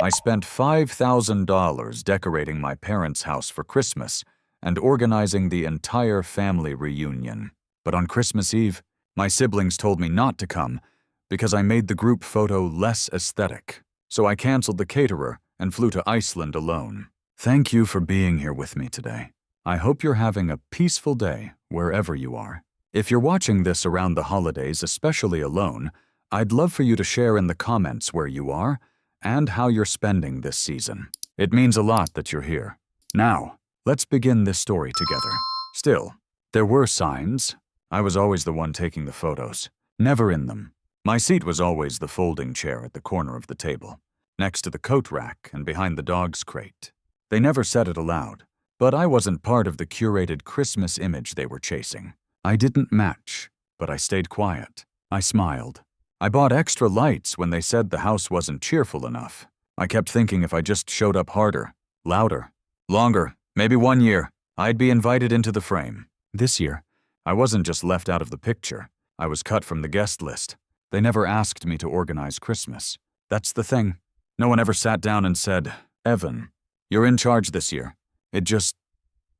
I spent $5,000 decorating my parents' house for Christmas and organizing the entire family reunion. But on Christmas Eve, my siblings told me not to come because I made the group photo less aesthetic. So I canceled the caterer and flew to Iceland alone. Thank you for being here with me today. I hope you're having a peaceful day wherever you are. If you're watching this around the holidays, especially alone, I'd love for you to share in the comments where you are and how you're spending this season. It means a lot that you're here. Now, let's begin this story together. Still, there were signs. I was always the one taking the photos, never in them. My seat was always the folding chair at the corner of the table, next to the coat rack and behind the dog's crate. They never said it aloud, but I wasn't part of the curated Christmas image they were chasing. I didn't match, but I stayed quiet. I smiled. I bought extra lights when they said the house wasn't cheerful enough. I kept thinking if I just showed up harder, louder, longer, maybe 1 year, I'd be invited into the frame. This year, I wasn't just left out of the picture. I was cut from the guest list. They never asked me to organize Christmas. That's the thing. No one ever sat down and said, "Evan, you're in charge this year." It just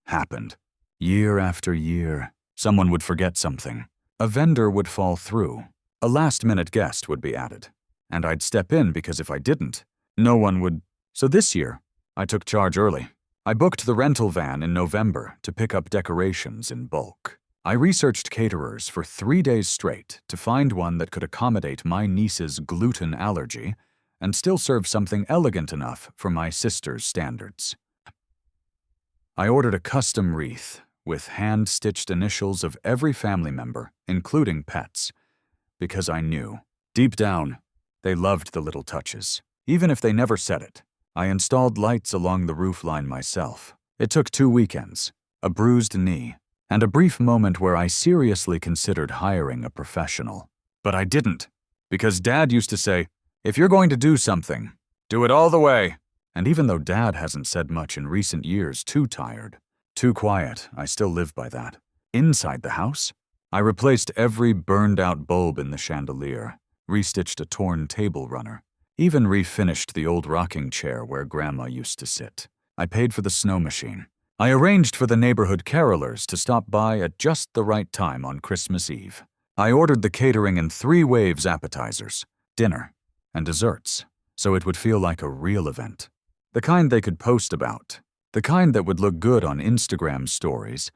happened. Year after year, someone would forget something. A vendor would fall through. A last-minute guest would be added. And I'd step in because if I didn't, no one would. So this year, I took charge early. I booked the rental van in November to pick up decorations in bulk. I researched caterers for 3 days straight to find one that could accommodate my niece's gluten allergy and still serve something elegant enough for my sister's standards. I ordered a custom wreath with hand-stitched initials of every family member, including pets, because I knew, deep down, they loved the little touches, even if they never said it. I installed lights along the roofline myself. It took 2 weekends, a bruised knee, and a brief moment where I seriously considered hiring a professional. But I didn't, because Dad used to say, "If you're going to do something, do it all the way." And even though Dad hasn't said much in recent years, too tired, too quiet, I still live by that. Inside the house, I replaced every burned-out bulb in the chandelier, restitched a torn table runner, even refinished the old rocking chair where Grandma used to sit. I paid for the snow machine. I arranged for the neighborhood carolers to stop by at just the right time on Christmas Eve. I ordered the catering in 3 waves appetizers, dinner, and desserts, so it would feel like a real event. The kind they could post about, the kind that would look good on Instagram stories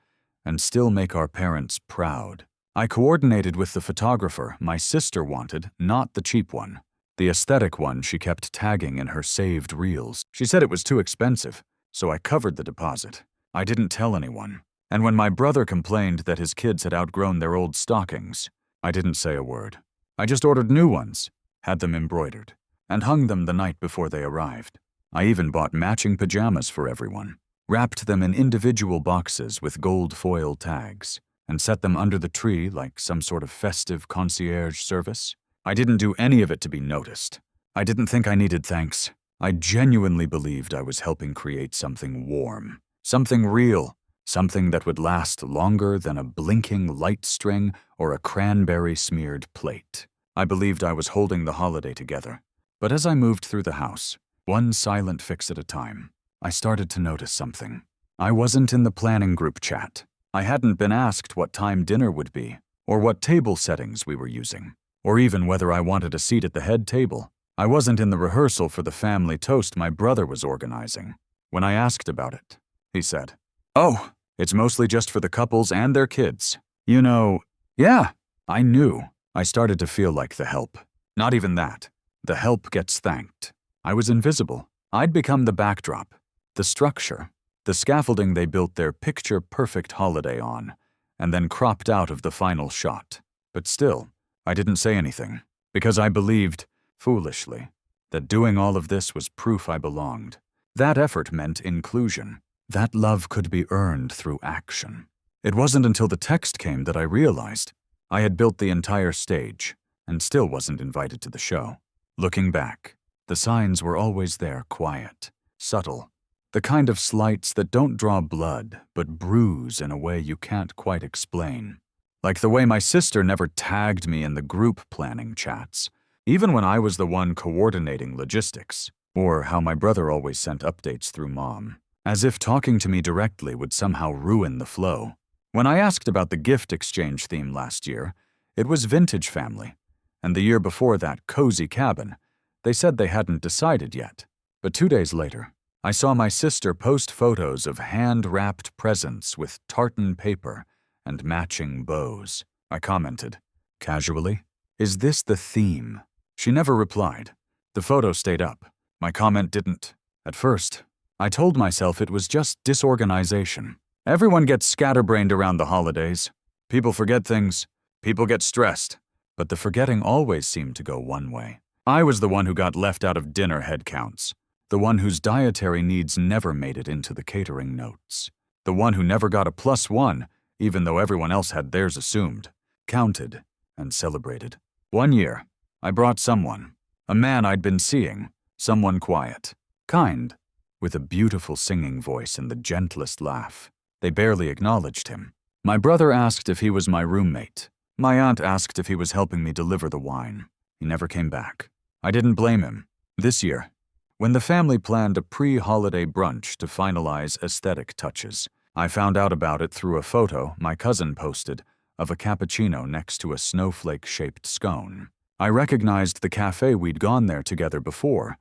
and still make our parents proud. I coordinated with the photographer my sister wanted, not the cheap one. The aesthetic one she kept tagging in her saved reels. She said it was too expensive, so I covered the deposit. I didn't tell anyone. And when my brother complained that his kids had outgrown their old stockings, I didn't say a word. I just ordered new ones, had them embroidered, and hung them the night before they arrived. I even bought matching pajamas for everyone, wrapped them in individual boxes with gold foil tags, and set them under the tree like some sort of festive concierge service. I didn't do any of it to be noticed. I didn't think I needed thanks. I genuinely believed I was helping create something warm, something real, something that would last longer than a blinking light string or a cranberry-smeared plate. I believed I was holding the holiday together. But as I moved through the house, one silent fix at a time, I started to notice something. I wasn't in the planning group chat. I hadn't been asked what time dinner would be, or what table settings we were using, or even whether I wanted a seat at the head table. I wasn't in the rehearsal for the family toast my brother was organizing. When I asked about it, he said, "Oh, it's mostly just for the couples and their kids." You know, yeah, I knew. I started to feel like the help. Not even that. The help gets thanked. I was invisible. I'd become the backdrop, the structure, the scaffolding they built their picture-perfect holiday on, and then cropped out of the final shot. But still, I didn't say anything, because I believed, foolishly, that doing all of this was proof I belonged. That effort meant inclusion. That love could be earned through action. It wasn't until the text came that I realized I had built the entire stage and still wasn't invited to the show. Looking back, the signs were always there, quiet, subtle, the kind of slights that don't draw blood but bruise in a way you can't quite explain. Like the way my sister never tagged me in the group planning chats, even when I was the one coordinating logistics. Or how my brother always sent updates through Mom, as if talking to me directly would somehow ruin the flow. When I asked about the gift exchange theme last year, it was vintage family, and the year before that, cozy cabin. They said they hadn't decided yet. But 2 days later, I saw my sister post photos of hand-wrapped presents with tartan paper and matching bows. I commented, casually, "Is this the theme?" She never replied. The photo stayed up. My comment didn't. At first, I told myself it was just disorganization. Everyone gets scatterbrained around the holidays. People forget things. People get stressed. But the forgetting always seemed to go one way. I was the one who got left out of dinner head counts. The one whose dietary needs never made it into the catering notes. The one who never got a +1, even though everyone else had theirs assumed, counted, and celebrated. One year, I brought someone, a man I'd been seeing, someone quiet, kind, with a beautiful singing voice and the gentlest laugh. They barely acknowledged him. My brother asked if he was my roommate. My aunt asked if he was helping me deliver the wine. He never came back. I didn't blame him. This year, when the family planned a pre-holiday brunch to finalize aesthetic touches, I found out about it through a photo my cousin posted of a cappuccino next to a snowflake-shaped scone. I recognized the cafe we'd gone there together before,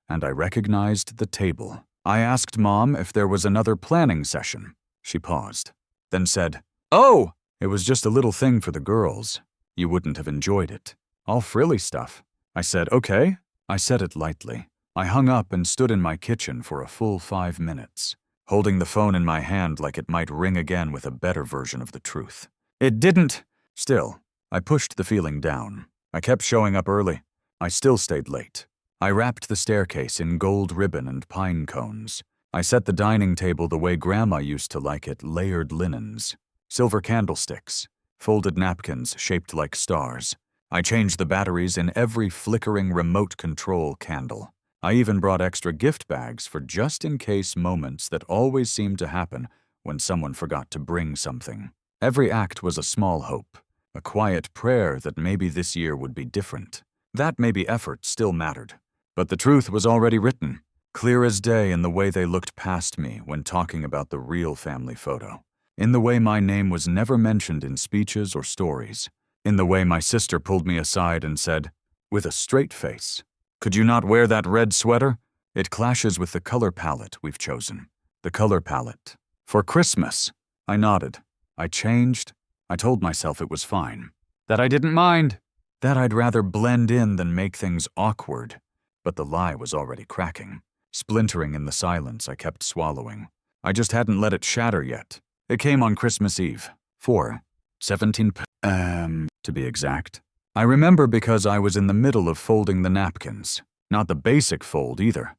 and I recognized the table. I asked Mom if there was another planning session. She paused, then said, "Oh, it was just a little thing for the girls. You wouldn't have enjoyed it. All frilly stuff." I said, "Okay." I said it lightly. I hung up and stood in my kitchen for a full 5 minutes, holding the phone in my hand like it might ring again with a better version of the truth. It didn't. Still, I pushed the feeling down. I kept showing up early. I still stayed late. I wrapped the staircase in gold ribbon and pine cones. I set the dining table the way Grandma used to like it, layered linens, silver candlesticks, folded napkins shaped like stars. I changed the batteries in every flickering remote control candle. I even brought extra gift bags for just-in-case moments that always seemed to happen when someone forgot to bring something. Every act was a small hope, a quiet prayer that maybe this year would be different. That maybe effort still mattered. But the truth was already written, clear as day in the way they looked past me when talking about the real family photo, in the way my name was never mentioned in speeches or stories, in the way my sister pulled me aside and said, with a straight face, "Could you not wear that red sweater? It clashes with the color palette we've chosen." The color palette. For Christmas. I nodded. I changed. I told myself it was fine. That I didn't mind. That I'd rather blend in than make things awkward. But the lie was already cracking, splintering in the silence I kept swallowing. I just hadn't let it shatter yet. It came on Christmas Eve. 4:17 to be exact. I remember because I was in the middle of folding the napkins. Not the basic fold either.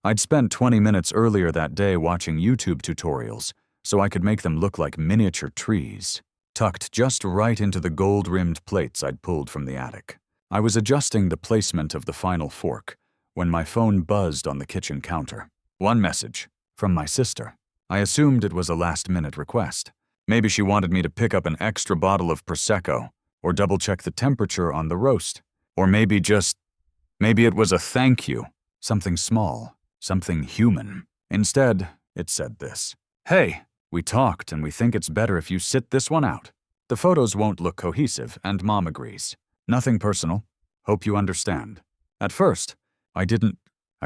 I'd spent 20 minutes earlier that day watching YouTube tutorials so I could make them look like miniature trees, tucked just right into the gold-rimmed plates I'd pulled from the attic. I was adjusting the placement of the final fork when my phone buzzed on the kitchen counter. One message, from my sister. I assumed it was a last-minute request. Maybe she wanted me to pick up an extra bottle of Prosecco, or double-check the temperature on the roast. Or maybe it was a thank you, something small, something human. Instead, it said this: "Hey, we talked and we think it's better if you sit this one out. The photos won't look cohesive, and Mom agrees. Nothing personal. Hope you understand." At first, I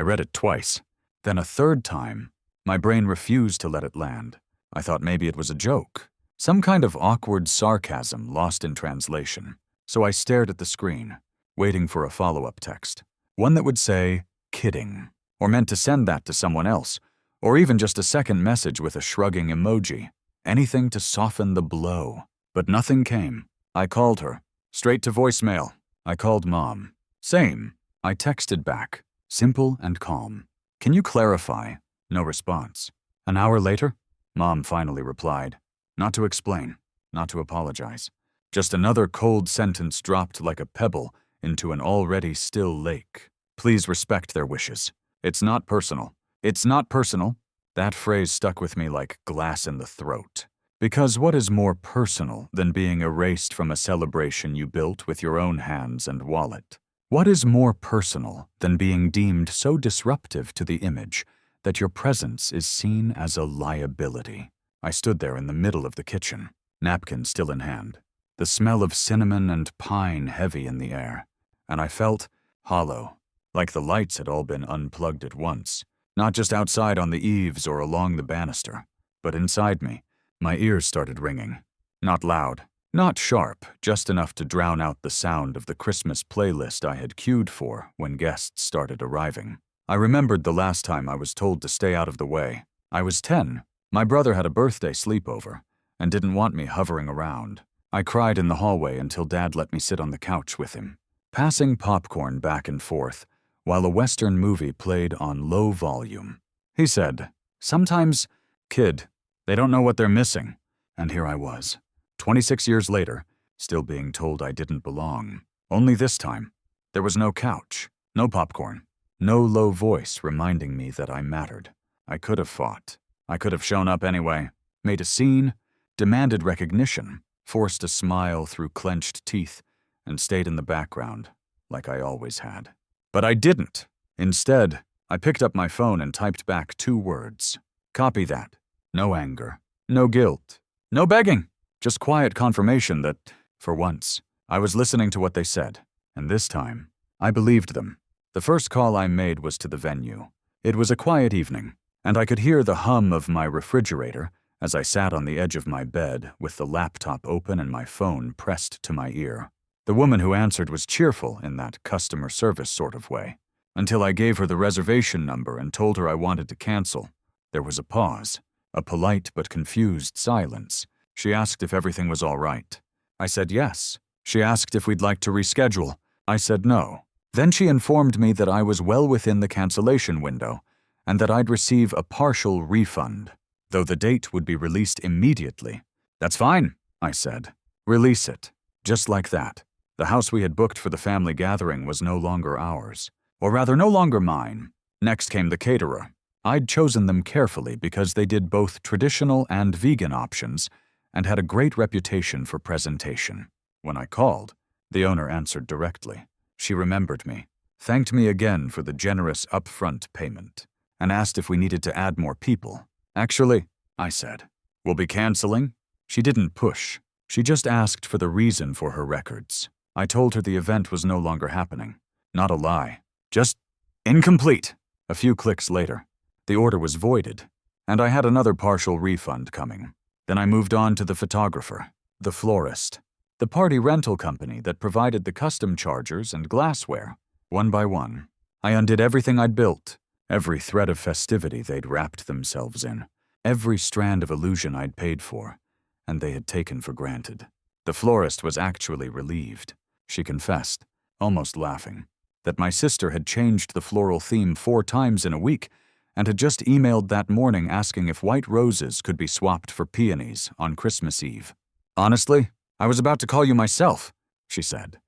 read it twice. Then a third time, my brain refused to let it land. I thought maybe it was a joke, some kind of awkward sarcasm lost in translation. So I stared at the screen, waiting for a follow-up text. One that would say, "kidding," or meant to send that to someone else, or even just a second message with a shrugging emoji. Anything to soften the blow. But nothing came. I called her. Straight to voicemail. I called Mom. Same. I texted back. Simple and calm. "Can you clarify?" No response. An hour later, Mom finally replied. Not to explain. Not to apologize. Just another cold sentence dropped like a pebble into an already still lake. "Please respect their wishes. It's not personal. It's not personal." That phrase stuck with me like glass in the throat. Because what is more personal than being erased from a celebration you built with your own hands and wallet? What is more personal than being deemed so disruptive to the image that your presence is seen as a liability? I stood there in the middle of the kitchen, napkin still in hand, the smell of cinnamon and pine heavy in the air, and I felt hollow, like the lights had all been unplugged at once, not just outside on the eaves or along the banister, but inside me. My ears started ringing. Not loud, not sharp, just enough to drown out the sound of the Christmas playlist I had queued for when guests started arriving. I remembered the last time I was told to stay out of the way. I was 10. My brother had a birthday sleepover and didn't want me hovering around. I cried in the hallway until Dad let me sit on the couch with him, passing popcorn back and forth while a Western movie played on low volume. He said, "Sometimes, kid, they don't know what they're missing." And here I was, 26 years later, still being told I didn't belong. Only this time, there was no couch, no popcorn, no low voice reminding me that I mattered. I could have fought. I could have shown up anyway, made a scene, demanded recognition, forced a smile through clenched teeth, and stayed in the background, like I always had. But I didn't. Instead, I picked up my phone and typed back 2 words. Copy that. No anger, no guilt, no begging, just quiet confirmation that, for once, I was listening to what they said, and this time, I believed them. The first call I made was to the venue. It was a quiet evening, and I could hear the hum of my refrigerator as I sat on the edge of my bed with the laptop open and my phone pressed to my ear. The woman who answered was cheerful in that customer service sort of way, until I gave her the reservation number and told her I wanted to cancel. There was a pause, a polite but confused silence. She asked if everything was all right. I said yes. She asked if we'd like to reschedule. I said no. Then she informed me that I was well within the cancellation window and that I'd receive a partial refund, though the date would be released immediately. "That's fine," I said. "Release it." Just like that. The house we had booked for the family gathering was no longer ours, or rather no longer mine. Next came the caterer. I'd chosen them carefully because they did both traditional and vegan options and had a great reputation for presentation. When I called, the owner answered directly. She remembered me, thanked me again for the generous upfront payment, and asked if we needed to add more people. "Actually," I said, "we'll be canceling." She didn't push. She just asked for the reason for her records. I told her the event was no longer happening. Not a lie. Just incomplete. A few clicks later, the order was voided, and I had another partial refund coming. Then I moved on to the photographer, the florist, the party rental company that provided the custom chargers and glassware. One by one, I undid everything I'd built, every thread of festivity they'd wrapped themselves in, every strand of illusion I'd paid for, and they had taken for granted. The florist was actually relieved. She confessed, almost laughing, that my sister had changed the floral theme 4 times in a week and had just emailed that morning asking if white roses could be swapped for peonies on Christmas Eve. "Honestly, I was about to call you myself," she said.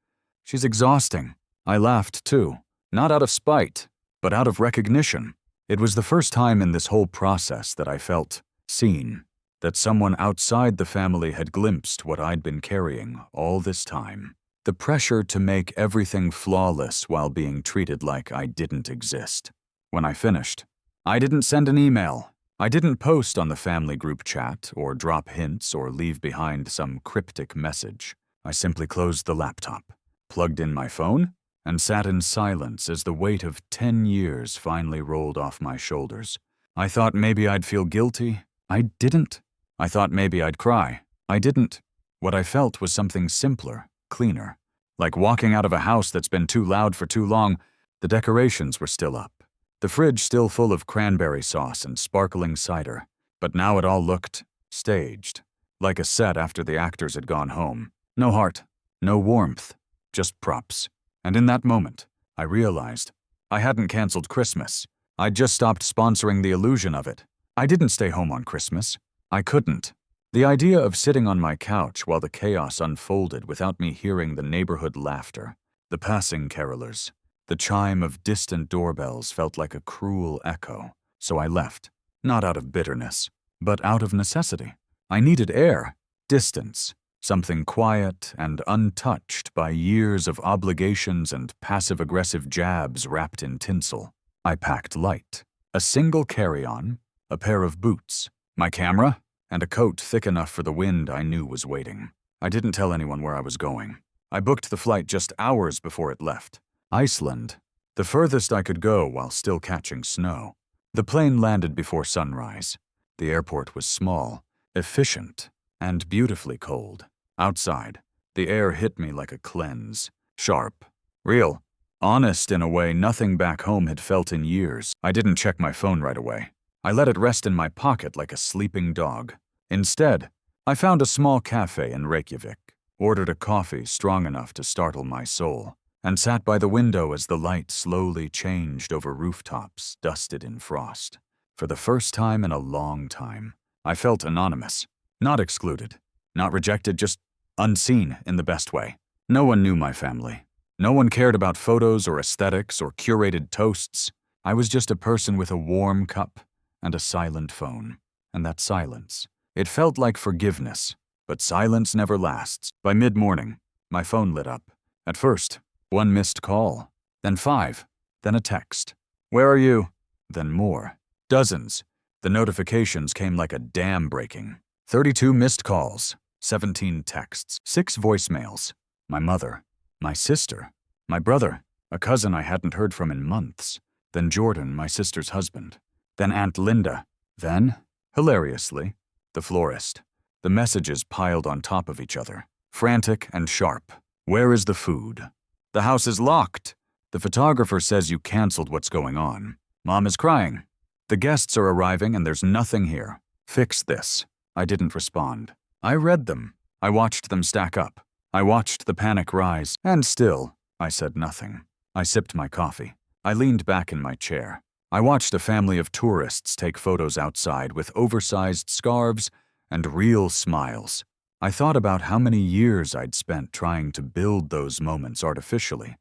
"She's exhausting." I laughed too, not out of spite, but out of recognition. It was the first time in this whole process that I felt seen, that someone outside the family had glimpsed what I'd been carrying all this time. The pressure to make everything flawless while being treated like I didn't exist. When I finished, I didn't send an email. I didn't post on the family group chat or drop hints or leave behind some cryptic message. I simply closed the laptop, plugged in my phone, and sat in silence as the weight of 10 years finally rolled off my shoulders. I thought maybe I'd feel guilty. I didn't. I thought maybe I'd cry. I didn't. What I felt was something simpler, cleaner. Like walking out of a house that's been too loud for too long. The decorations were still up, the fridge still full of cranberry sauce and sparkling cider, but now it all looked staged, like a set after the actors had gone home. No heart, no warmth, just props. And in that moment, I realized I hadn't canceled Christmas. I'd just stopped sponsoring the illusion of it. I didn't stay home on Christmas. I couldn't. The idea of sitting on my couch while the chaos unfolded without me hearing the neighborhood laughter, the passing carolers, the chime of distant doorbells felt like a cruel echo. So I left, not out of bitterness, but out of necessity. I needed air, distance, something quiet and untouched by years of obligations and passive-aggressive jabs wrapped in tinsel. I packed light. A single carry-on, a pair of boots, my camera, and a coat thick enough for the wind I knew was waiting. I didn't tell anyone where I was going. I booked the flight just hours before it left. Iceland, the furthest I could go while still catching snow. The plane landed before sunrise. The airport was small, efficient, and beautifully cold. Outside, the air hit me like a cleanse. Sharp, real, honest in a way nothing back home had felt in years. I didn't check my phone right away. I let it rest in my pocket like a sleeping dog. Instead, I found a small cafe in Reykjavik, ordered a coffee strong enough to startle my soul, and sat by the window as the light slowly changed over rooftops dusted in frost. For the first time in a long time, I felt anonymous, not excluded, not rejected, just unseen in the best way. No one knew my family. No one cared about photos or aesthetics or curated toasts. I was just a person with a warm cup and a silent phone. And that silence, it felt like forgiveness, but silence never lasts. By mid-morning, my phone lit up. At first, one missed call, then 5, then a text. Where are you? Then more. Dozens. The notifications came like a dam breaking. 32 missed calls, 17 texts, 6 voicemails. My mother, my sister, my brother, a cousin I hadn't heard from in months, then Jordan, my sister's husband, then Aunt Linda, then, hilariously, the florist. The messages piled on top of each other, frantic and sharp. Where is the food? The house is locked. The photographer says you canceled what's going on. Mom is crying. The guests are arriving and there's nothing here. Fix this. I didn't respond. I read them. I watched them stack up. I watched the panic rise, and still, I said nothing. I sipped my coffee. I leaned back in my chair. I watched a family of tourists take photos outside with oversized scarves and real smiles. I thought about how many years I'd spent trying to build those moments artificially,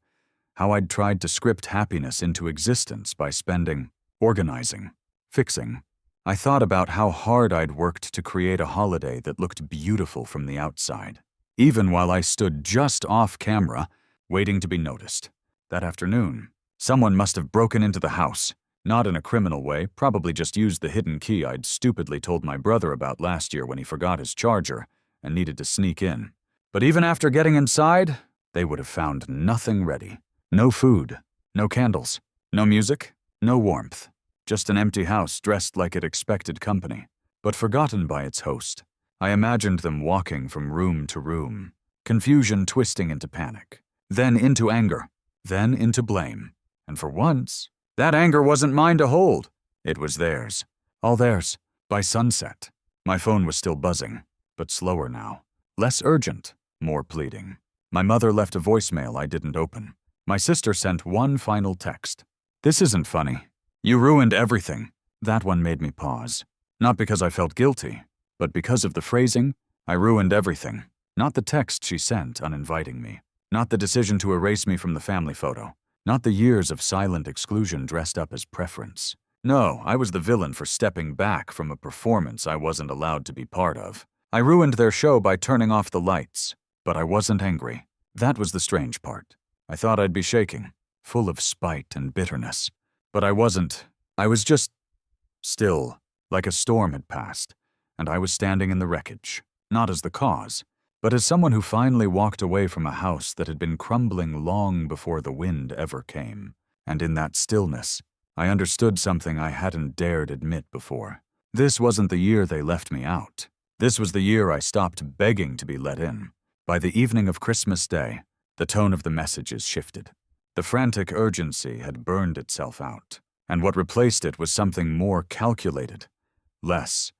how I'd tried to script happiness into existence by spending, organizing, fixing. I thought about how hard I'd worked to create a holiday that looked beautiful from the outside, even while I stood just off camera, waiting to be noticed. That afternoon, someone must have broken into the house. Not in a criminal way, probably just used the hidden key I'd stupidly told my brother about last year when he forgot his charger and needed to sneak in. But even after getting inside, they would have found nothing ready. No food, no candles, no music, no warmth. Just an empty house dressed like it expected company, but forgotten by its host. I imagined them walking from room to room, confusion twisting into panic, then into anger, then into blame. And for once, that anger wasn't mine to hold. It was theirs. All theirs. By sunset, my phone was still buzzing, but slower now. Less urgent, more pleading. My mother left a voicemail I didn't open. My sister sent one final text. This isn't funny. You ruined everything. That one made me pause. Not because I felt guilty, but because of the phrasing, I ruined everything. Not the text she sent uninviting me. Not the decision to erase me from the family photo. Not the years of silent exclusion dressed up as preference. No, I was the villain for stepping back from a performance I wasn't allowed to be part of. I ruined their show by turning off the lights, but I wasn't angry. That was the strange part. I thought I'd be shaking, full of spite and bitterness. But I wasn't. I was just still, like a storm had passed, and I was standing in the wreckage, not as the cause, but as someone who finally walked away from a house that had been crumbling long before the wind ever came. And in that stillness, I understood something I hadn't dared admit before. This wasn't the year they left me out. This was the year I stopped begging to be let in. By the evening of Christmas Day, the tone of the messages shifted. The frantic urgency had burned itself out, and what replaced it was something more calculated. Less,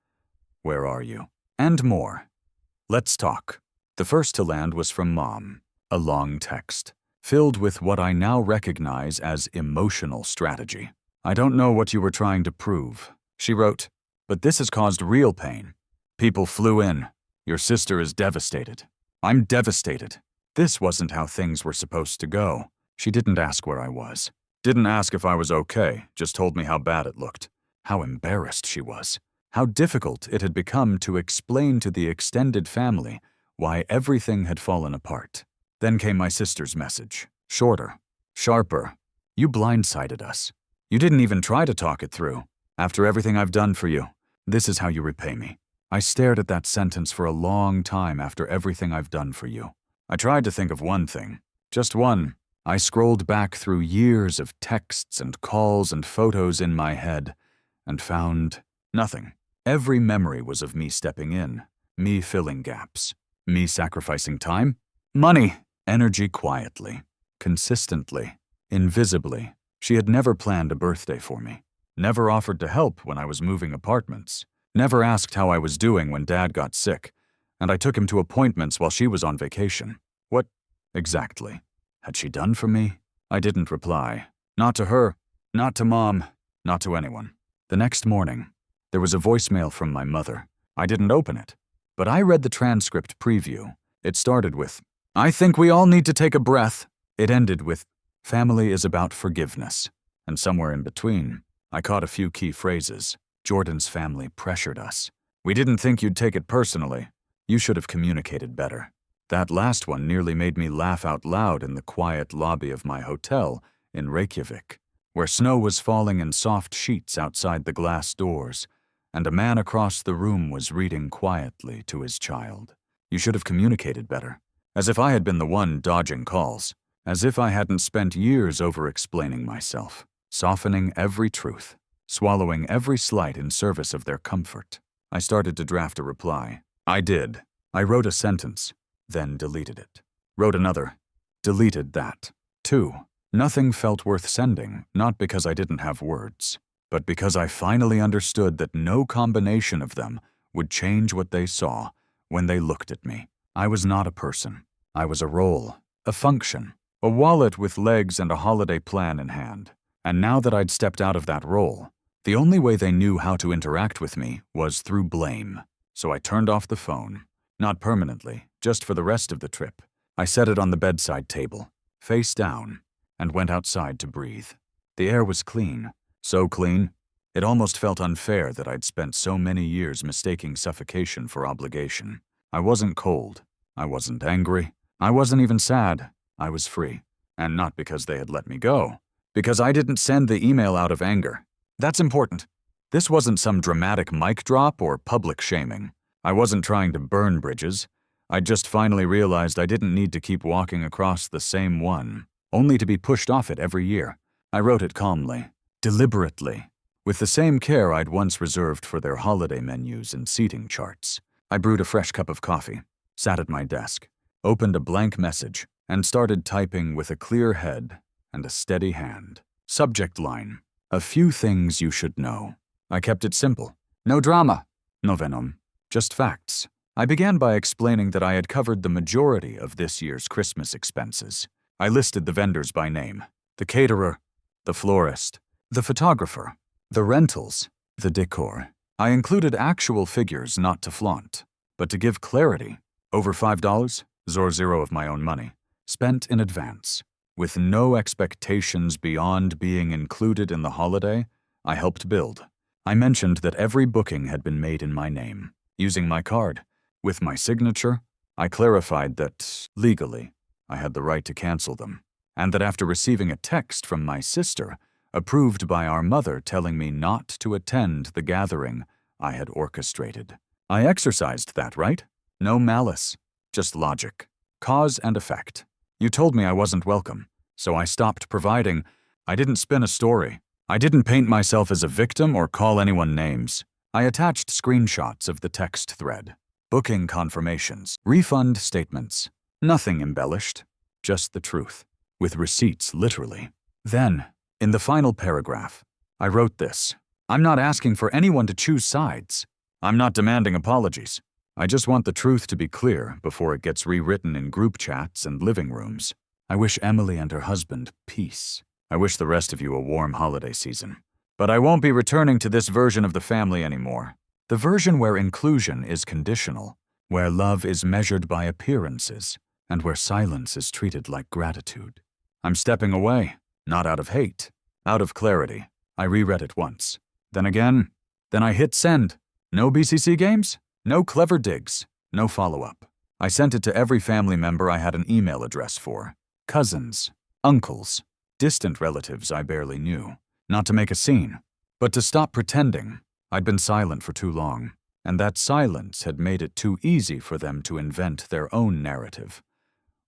where are you? And more, let's talk. The first to land was from Mom, a long text, filled with what I now recognize as emotional strategy. I don't know what you were trying to prove, she wrote, but this has caused real pain. People flew in. Your sister is devastated. I'm devastated. This wasn't how things were supposed to go. She didn't ask where I was. Didn't ask if I was okay, just told me how bad it looked. How embarrassed she was. How difficult it had become to explain to the extended family why everything had fallen apart. Then came my sister's message. Shorter, sharper. You blindsided us. You didn't even try to talk it through. After everything I've done for you, this is how you repay me. I stared at that sentence for a long time after everything I've done for you. I tried to think of one thing. Just one. I scrolled back through years of texts and calls and photos in my head and found nothing. Every memory was of me stepping in, me filling gaps, me sacrificing time, money, energy quietly, consistently, invisibly. She had never planned a birthday for me, never offered to help when I was moving apartments, never asked how I was doing when Dad got sick, and I took him to appointments while she was on vacation. What exactly had she done for me? I didn't reply. Not to her, not to Mom, not to anyone. The next morning, there was a voicemail from my mother. I didn't open it, but I read the transcript preview. It started with, "I think we all need to take a breath." It ended with, "Family is about forgiveness." And somewhere in between, I caught a few key phrases. Jordan's family pressured us. "We didn't think you'd take it personally. You should have communicated better." That last one nearly made me laugh out loud in the quiet lobby of my hotel in Reykjavik, where snow was falling in soft sheets outside the glass doors, and a man across the room was reading quietly to his child. "You should have communicated better." As if I had been the one dodging calls. As if I hadn't spent years over-explaining myself, softening every truth, swallowing every slight in service of their comfort. I started to draft a reply. I did. I wrote a sentence, then deleted it. Wrote another, deleted that. 2. Nothing felt worth sending, not because I didn't have words, but because I finally understood that no combination of them would change what they saw when they looked at me. I was not a person. I was a role, a function, a wallet with legs and a holiday plan in hand. And now that I'd stepped out of that role, the only way they knew how to interact with me was through blame. So I turned off the phone. Not permanently, just for the rest of the trip. I set it on the bedside table, face down, and went outside to breathe. The air was clean, so clean, it almost felt unfair that I'd spent so many years mistaking suffocation for obligation. I wasn't cold. I wasn't angry. I wasn't even sad. I was free. And not because they had let me go. Because I didn't send the email out of anger. That's important. This wasn't some dramatic mic drop or public shaming. I wasn't trying to burn bridges. I just finally realized I didn't need to keep walking across the same one, only to be pushed off it every year. I wrote it calmly, deliberately, with the same care I'd once reserved for their holiday menus and seating charts. I brewed a fresh cup of coffee, sat at my desk, opened a blank message, and started typing with a clear head and a steady hand. Subject line, "A few things you should know." I kept it simple. No drama, no venom, just facts. I began by explaining that I had covered the majority of this year's Christmas expenses. I listed the vendors by name: the caterer, the florist, the photographer, the rentals, the decor. I included actual figures not to flaunt, but to give clarity. Over $5, zero of my own money, spent in advance. With no expectations beyond being included in the holiday, I helped build. I mentioned that every booking had been made in my name, using my card. With my signature, I clarified that, legally, I had the right to cancel them, and that after receiving a text from my sister, approved by our mother telling me not to attend the gathering I had orchestrated. I exercised that right? No malice, just logic, cause and effect. You told me I wasn't welcome, so I stopped providing. I didn't spin a story. I didn't paint myself as a victim or call anyone names. I attached screenshots of the text thread, booking confirmations, refund statements. Nothing embellished, just the truth, with receipts literally. Then, in the final paragraph, I wrote this: "I'm not asking for anyone to choose sides. I'm not demanding apologies. I just want the truth to be clear before it gets rewritten in group chats and living rooms. I wish Emily and her husband peace. I wish the rest of you a warm holiday season. But I won't be returning to this version of the family anymore. The version where inclusion is conditional, where love is measured by appearances, and where silence is treated like gratitude. I'm stepping away, not out of hate, out of clarity." I reread it once. Then again. Then I hit send. No BCC games? No clever digs. No follow-up. I sent it to every family member I had an email address for. Cousins, uncles, distant relatives I barely knew. Not to make a scene, but to stop pretending. I'd been silent for too long, and that silence had made it too easy for them to invent their own narrative.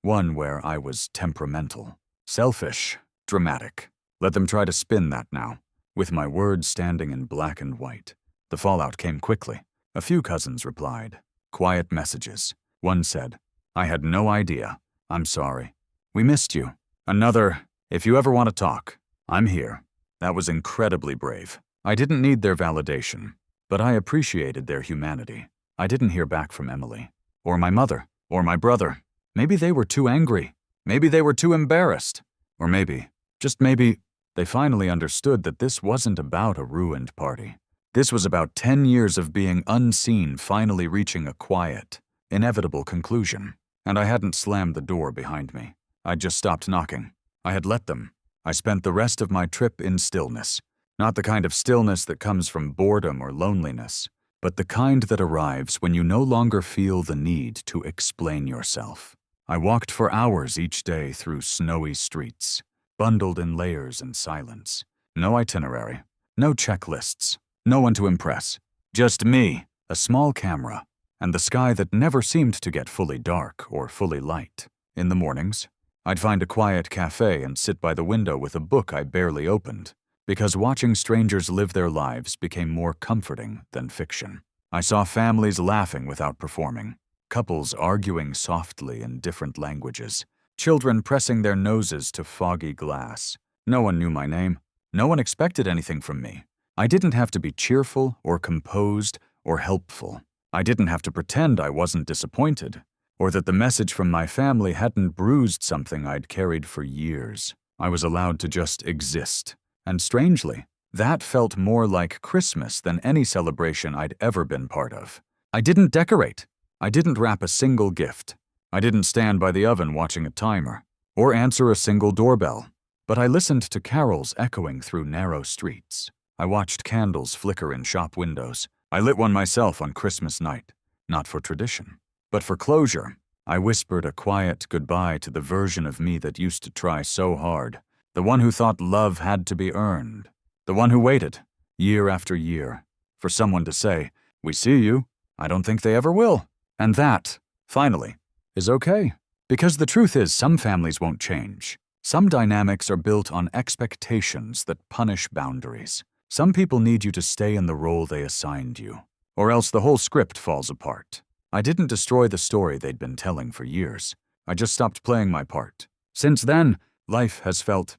One where I was temperamental, selfish, dramatic. Let them try to spin that now, with my words standing in black and white. The fallout came quickly. A few cousins replied. Quiet messages. One said, "I had no idea. I'm sorry. We missed you." Another, "If you ever want to talk, I'm here." That was incredibly brave. I didn't need their validation, but I appreciated their humanity. I didn't hear back from Emily, or my mother, or my brother. Maybe they were too angry. Maybe they were too embarrassed. Or maybe, just maybe, they finally understood that this wasn't about a ruined party. This was about 10 years of being unseen finally reaching a quiet, inevitable conclusion. And I hadn't slammed the door behind me. I'd just stopped knocking. I had let them. I spent the rest of my trip in stillness. Not the kind of stillness that comes from boredom or loneliness, but the kind that arrives when you no longer feel the need to explain yourself. I walked for hours each day through snowy streets, bundled in layers and silence. No itinerary, no checklists, no one to impress. Just me, a small camera, and the sky that never seemed to get fully dark or fully light. In the mornings, I'd find a quiet cafe and sit by the window with a book I barely opened, because watching strangers live their lives became more comforting than fiction. I saw families laughing without performing, couples arguing softly in different languages, children pressing their noses to foggy glass. No one knew my name. No one expected anything from me. I didn't have to be cheerful or composed or helpful. I didn't have to pretend I wasn't disappointed, or that the message from my family hadn't bruised something I'd carried for years. I was allowed to just exist. And strangely, that felt more like Christmas than any celebration I'd ever been part of. I didn't decorate. I didn't wrap a single gift. I didn't stand by the oven watching a timer, or answer a single doorbell. But I listened to carols echoing through narrow streets. I watched candles flicker in shop windows. I lit one myself on Christmas night, not for tradition, but for closure. I whispered a quiet goodbye to the version of me that used to try so hard, the one who thought love had to be earned, the one who waited, year after year, for someone to say, "We see you. I don't think they ever will." And that, finally, is okay. Because the truth is, some families won't change. Some dynamics are built on expectations that punish boundaries. Some people need you to stay in the role they assigned you, or else the whole script falls apart. I didn't destroy the story they'd been telling for years. I just stopped playing my part. Since then, life has felt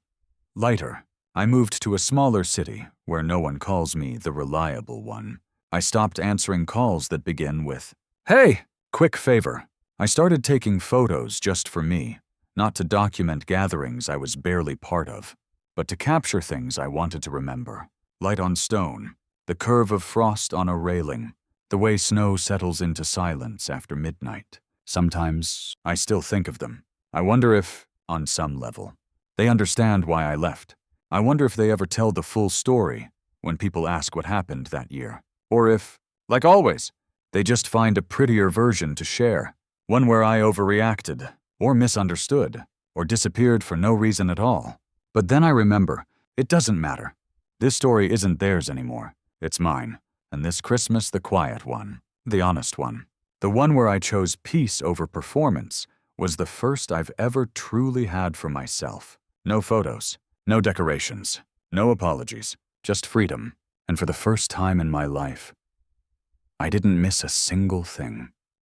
lighter. I moved to a smaller city where no one calls me the reliable one. I stopped answering calls that begin with, "Hey, quick favor." I started taking photos just for me, not to document gatherings I was barely part of, but to capture things I wanted to remember. Light on stone, the curve of frost on a railing, the way snow settles into silence after midnight. Sometimes I still think of them. I wonder if, on some level, they understand why I left. I wonder if they ever tell the full story when people ask what happened that year. Or if, like always, they just find a prettier version to share. One where I overreacted, or misunderstood, or disappeared for no reason at all. But then I remember, it doesn't matter. This story isn't theirs anymore. It's mine. And this Christmas, the quiet one, the honest one, the one where I chose peace over performance, was the first I've ever truly had for myself. No photos, no decorations, no apologies, just freedom. And for the first time in my life, I didn't miss a single thing.